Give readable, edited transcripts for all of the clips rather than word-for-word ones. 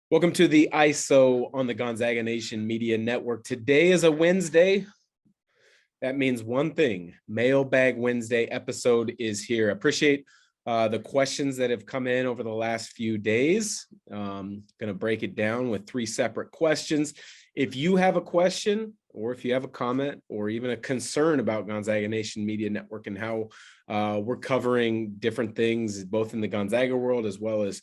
Welcome to the ISO on the Gonzaga Nation Media Network. Today is a Wednesday. That means one thing. Mailbag Wednesday episode is here. I appreciate the questions that have come in over the last few days. Going to break it down with three separate questions. If you have a question or if you have a comment or even a concern about Gonzaga Nation Media Network and how we're covering different things, both in the Gonzaga world as well as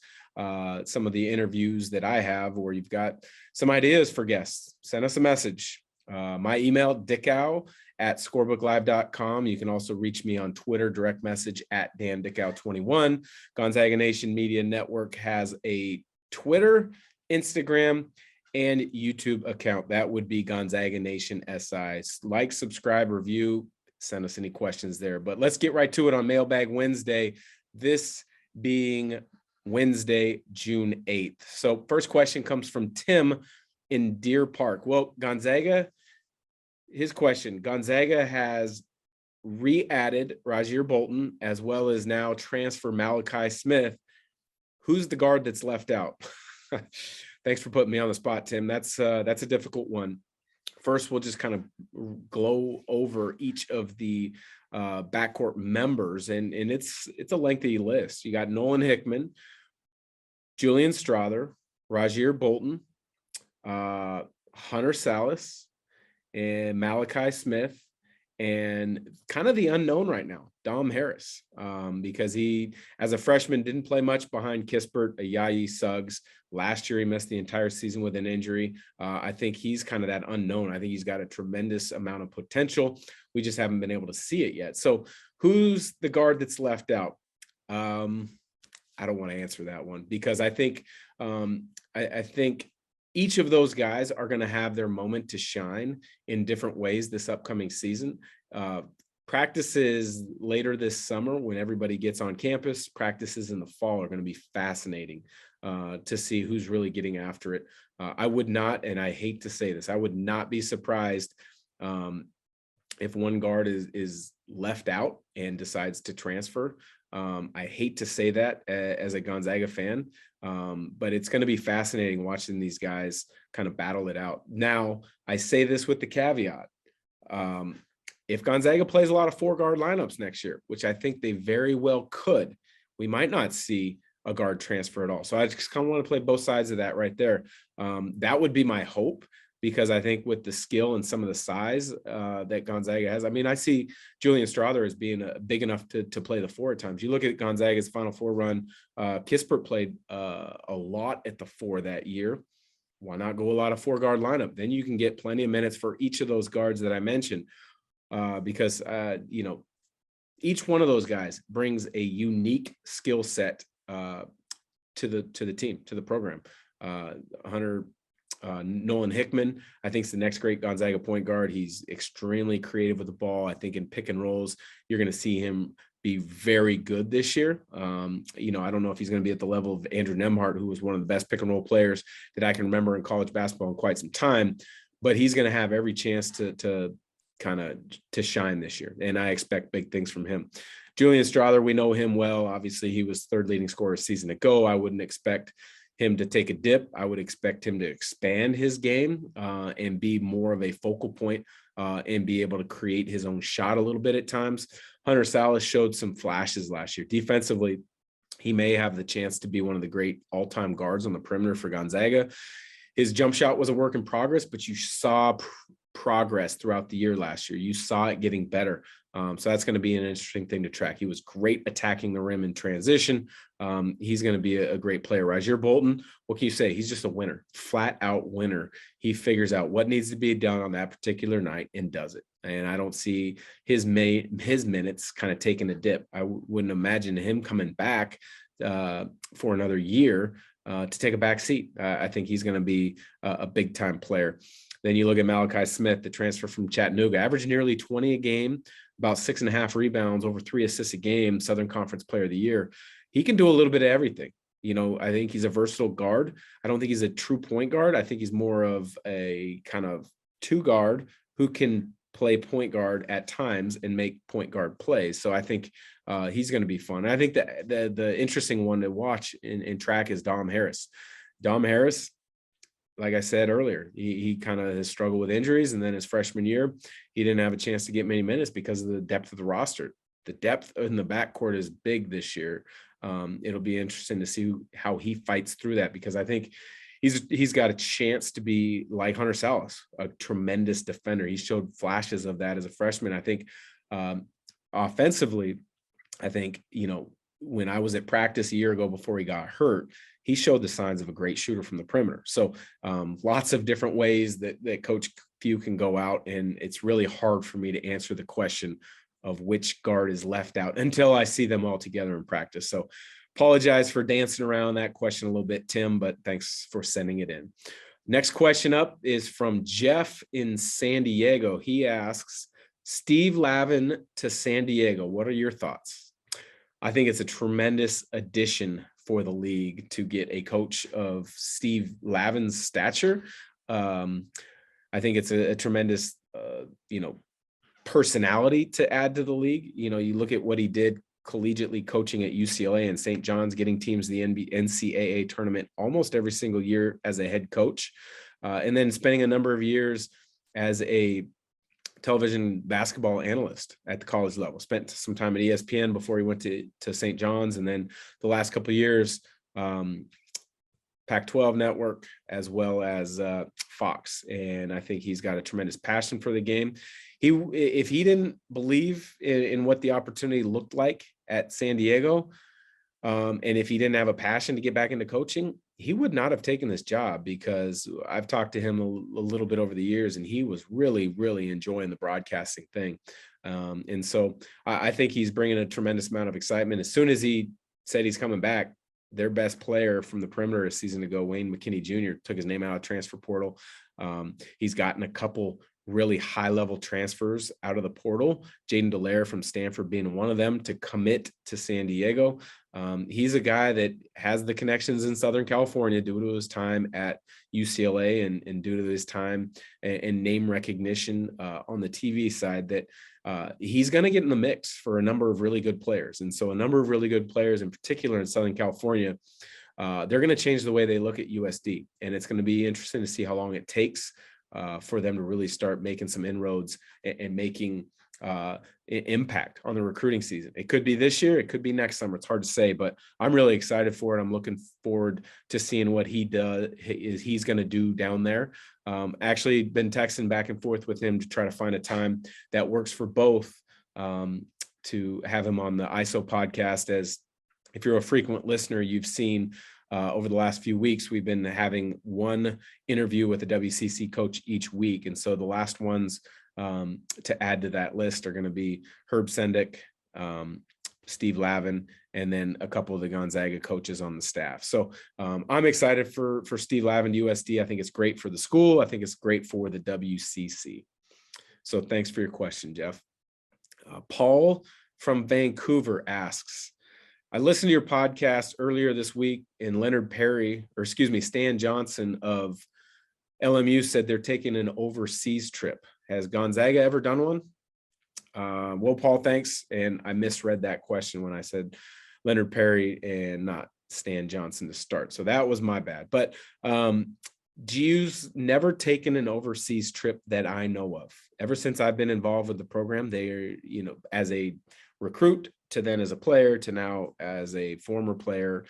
some of the interviews that I have, or you've got some ideas for guests, send us a message. My email, dickow@scorebooklive.com. You can also reach me on Twitter, direct message at Dan Dickau21. Gonzaga Nation Media Network has a Twitter, Instagram, and YouTube account. That would be Gonzaga Nation SI. Like, subscribe, review, send us any questions there. But let's get right to it on Mailbag Wednesday, this being Wednesday, June 8th. So first question comes from Tim in Deer Park. Well, Gonzaga, his question, Gonzaga has re-added Rasir Bolton as well as now transfer Malachi Smith. Who's the guard that's left out? Thanks for putting me on the spot, Tim. That's a difficult one. First, we'll just kind of glow over each of the backcourt members, and it's a lengthy list. You got Nolan Hickman, Julian Strather, Rasir Bolton, Hunter Salas, and Malachi Smith, and kind of the unknown right now, Dom Harris, because he, as a freshman, didn't play much behind Kispert, Ayayi, Suggs. Last year, he missed the entire season with an injury. I think he's kind of that unknown. I think he's got a tremendous amount of potential. We just haven't been able to see it yet. So who's the guard that's left out? I don't want to answer that one because I think I think each of those guys are going to have their moment to shine in different ways this upcoming season. Practices later this summer when everybody gets on campus, practices in the fall are going to be fascinating to see who's really getting after it. I would not, and I hate to say this, I would not be surprised if one guard is left out and decides to transfer. I hate to say that as a Gonzaga fan, but it's going to be fascinating watching these guys kind of battle it out. Now, I say this with the caveat. If Gonzaga plays a lot of four-guard lineups next year, which I think they very well could, we might not see a guard transfer at all. So I just kind of want to play both sides of that right there. That would be my hope, because I think with the skill and some of the size that Gonzaga has, I mean, I see Julian Strather as being big enough to play the four at times. You look at Gonzaga's Final Four run, Kispert played a lot at the four that year. Why not go a lot of four-guard lineup? Then you can get plenty of minutes for each of those guards that I mentioned, because, each one of those guys brings a unique skill set to the team, to the program. Nolan Hickman, I think, is the next great Gonzaga point guard. He's extremely creative with the ball. I think in pick and rolls, you're going to see him be very good this year. I don't know if he's going to be at the level of Andrew Nembhard, who was one of the best pick and roll players that I can remember in college basketball in quite some time, but he's going to have every chance to shine this year. And I expect big things from him. Julian Strather, we know him well. Obviously, he was third leading scorer a season ago. I wouldn't expect him to take a dip. I would expect him to expand his game and be more of a focal point and be able to create his own shot a little bit at times. Hunter Salas showed some flashes last year. Defensively, he may have the chance to be one of the great all-time guards on the perimeter for Gonzaga. His jump shot was a work in progress, but you saw progress throughout the year last year. You saw it getting better. So that's going to be an interesting thing to track. He was great attacking the rim in transition. He's going to be a great player. Rasir Bolton, what can you say? He's just a winner, flat out winner. He figures out what needs to be done on that particular night and does it. And I don't see his minutes kind of taking a dip. I wouldn't imagine him coming back for another year to take a back seat. I think he's going to be a big time player. Then you look at Malachi Smith, the transfer from Chattanooga, averaged nearly 20 a game, about 6.5 rebounds, over 3 assists a game, Southern Conference Player of the Year. He can do a little bit of everything. I think he's a versatile guard. I don't think he's a true point guard. I think he's more of a kind of two guard who can play point guard at times and make point guard plays. So I think he's going to be fun. I think that the interesting one to watch and track is Dom Harris. Dom Harris, like I said earlier, he kind of has struggled with injuries. And then his freshman year, he didn't have a chance to get many minutes because of the depth of the roster. The depth in the backcourt is big this year. It'll be interesting to see how he fights through that, because I think he's got a chance to be like Hunter Salas, a tremendous defender. He showed flashes of that as a freshman. I think offensively, I think, when I was at practice a year ago before he got hurt, he showed the signs of a great shooter from the perimeter. So lots of different ways that Coach Few can go out, and it's really hard for me to answer the question of which guard is left out until I see them all together in practice. So apologize for dancing around that question a little bit, Tim, but thanks for sending it in. Next question up is from Jeff in San Diego. He asks, Steve Lavin to San Diego, what are your thoughts? I think it's a tremendous addition for the league to get a coach of Steve Lavin's stature. I think it's a tremendous, personality to add to the league. You look at what he did collegiately coaching at UCLA and St. John's, getting teams to the NCAA tournament almost every single year as a head coach, and then spending a number of years as a television basketball analyst at the college level. Spent some time at ESPN before he went to St. John's, and then the last couple of years, Pac-12 network, as well as Fox. And I think he's got a tremendous passion for the game. If he didn't believe in what the opportunity looked like at San Diego, and if he didn't have a passion to get back into coaching, he would not have taken this job, because I've talked to him a little bit over the years, and he was really, really enjoying the broadcasting thing. And so I think he's bringing a tremendous amount of excitement. As soon as he said he's coming back, their best player from the perimeter a season ago, Mckinney Jr., took his name out of transfer portal. He's gotten a couple really high-level transfers out of the portal, Jaden Dallaire from Stanford being one of them, to commit to San Diego. He's a guy that has the connections in Southern California due to his time at UCLA and due to his time and name recognition on the TV side, that he's going to get in the mix for a number of really good players. And so a number of really good players, in particular in Southern California, they're going to change the way they look at USD. And it's going to be interesting to see how long it takes for them to really start making some inroads and making impact on the recruiting season. It could be this year, it could be next summer. It's hard to say, but I'm really excited for it. I'm looking forward to seeing what he's going to do down there. Actually been texting back and forth with him to try to find a time that works for both, to have him on the ISO podcast. As if you're a frequent listener, you've seen over the last few weeks, we've been having one interview with a WCC coach each week. And so the last ones to add to that list are going to be Herb Sendick, Steve Lavin, and then a couple of the Gonzaga coaches on the staff. So I'm excited for Steve Lavin to USD. I think it's great for the school. I think it's great for the WCC. So thanks for your question, Jeff. Paul from Vancouver asks, I listened to your podcast earlier this week, and Stan Johnson of LMU said they're taking an overseas trip. Has Gonzaga ever done one? Well, Paul, thanks. And I misread that question when I said Leonard Perry and not Stan Johnson to start. So that was my bad. But GU's never taken an overseas trip that I know of. Ever since I've been involved with the program, they are, as a recruit to then as a player to now as a former player,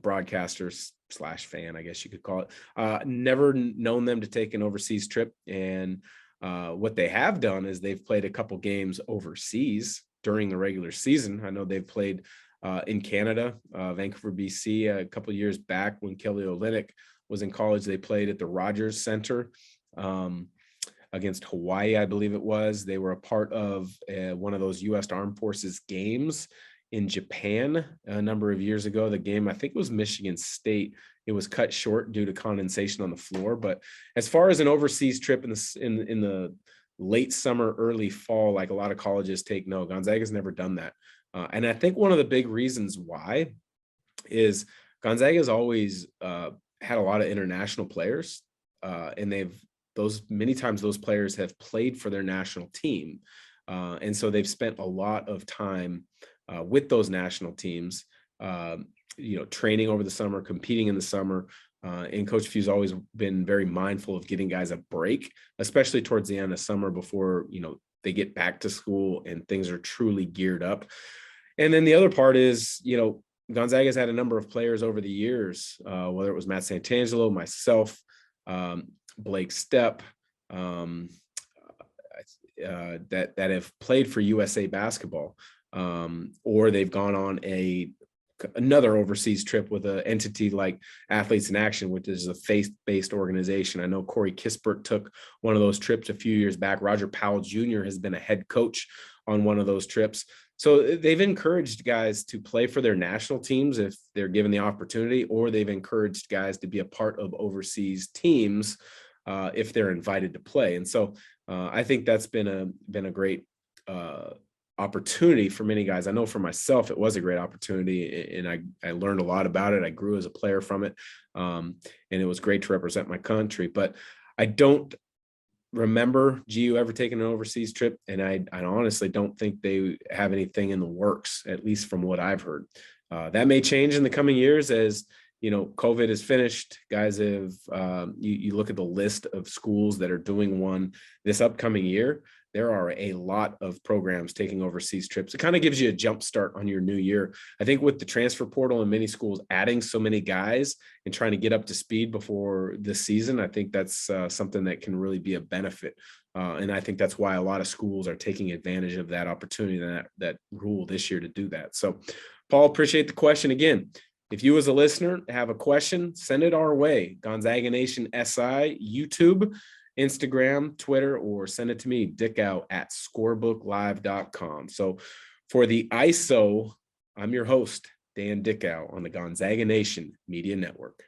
broadcaster / fan, I guess you could call it. Never known them to take an overseas trip. And what they have done is they've played a couple games overseas during the regular season. I know they've played in Canada, Vancouver, BC, a couple of years back when Kelly Olynyk was in college. They played at the Rogers Center against Hawaii, I believe it was. They were a part of one of those U.S. Armed Forces games in Japan a number of years ago. The game, I think it was Michigan State. It was cut short due to condensation on the floor. But as far as an overseas trip in the late summer, early fall, like a lot of colleges take, no, Gonzaga's never done that. And I think one of the big reasons why is Gonzaga's always had a lot of international players, and many times those players have played for their national team. And so they've spent a lot of time with those national teams, training over the summer, competing in the summer. And Coach Few's always been very mindful of getting guys a break, especially towards the end of summer before, they get back to school and things are truly geared up. And then the other part is, Gonzaga's had a number of players over the years, whether it was Matt Santangelo, myself, Blake Stepp, that have played for USA Basketball, or they've gone on another overseas trip with an entity like Athletes in Action, which is a faith-based organization. I know Corey Kispert took one of those trips a few years back. Roger Powell Jr. has been a head coach on one of those trips. So they've encouraged guys to play for their national teams if they're given the opportunity, or they've encouraged guys to be a part of overseas teams if they're invited to play. And so I think that's been a great opportunity for many guys. I know for myself, it was a great opportunity, and I learned a lot about it. I grew as a player from it, and it was great to represent my country. But I don't remember GU ever taking an overseas trip, and I honestly don't think they have anything in the works, at least from what I've heard. That may change in the coming years as COVID is finished. Guys have you look at the list of schools that are doing one this upcoming year. There are a lot of programs taking overseas trips. It kind of gives you a jump start on your new year. I think with the transfer portal and many schools adding so many guys and trying to get up to speed before this season, I think that's something that can really be a benefit. And I think that's why a lot of schools are taking advantage of that opportunity, that rule this year to do that. So, Paul, appreciate the question again. If you as a listener have a question, send it our way. Gonzaga Nation SI, YouTube, Instagram, Twitter, or send it to me, Dickau at scorebooklive.com. So for the ISO, I'm your host, Dan Dickau on the Gonzaga Nation Media Network.